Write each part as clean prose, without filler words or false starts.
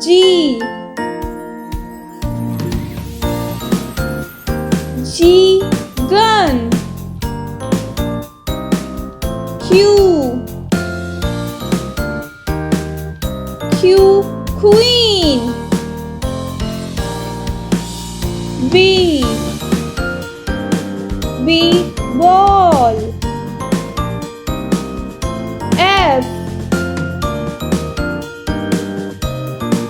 G. G gun. Q. Q queen. B. B ball. F.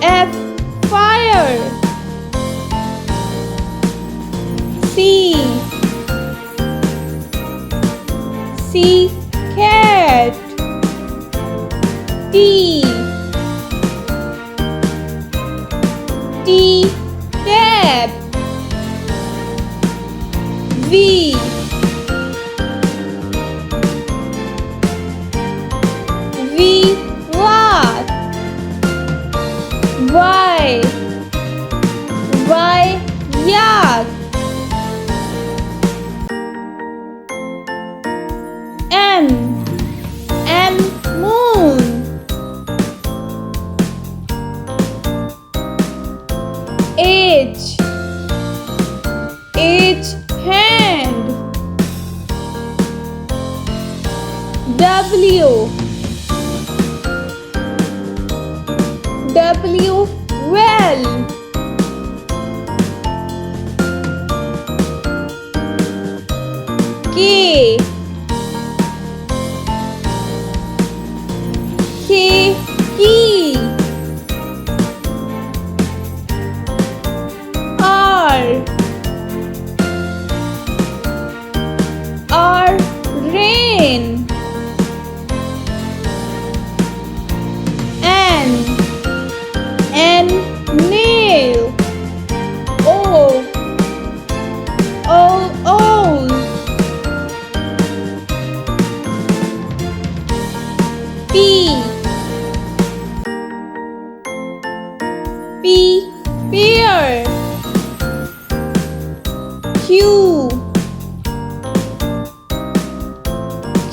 F fire. C. C cat. T. T tap. V. V what? Y. Y yak. M. M moon. H. H hand. W. W well. K. K key. R. R rain. N. N nail. O. O owl. P. P pear. Q.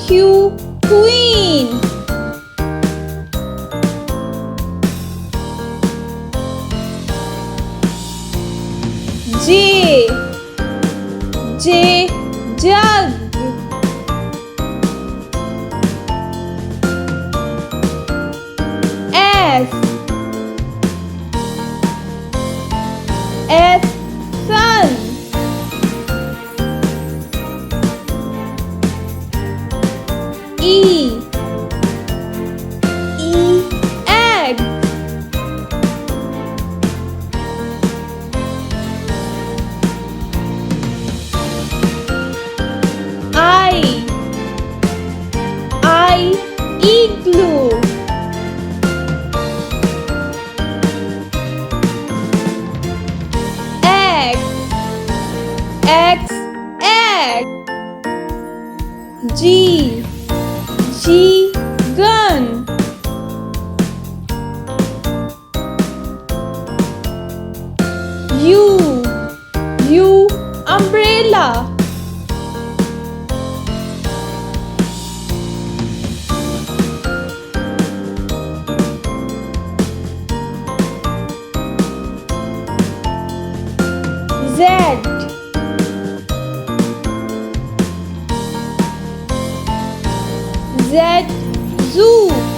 Q queen. J. J jug. S. S sun. E. E egg. I igloo. X. X egg. G. G gun. U. U umbrella. Z. Z zoo.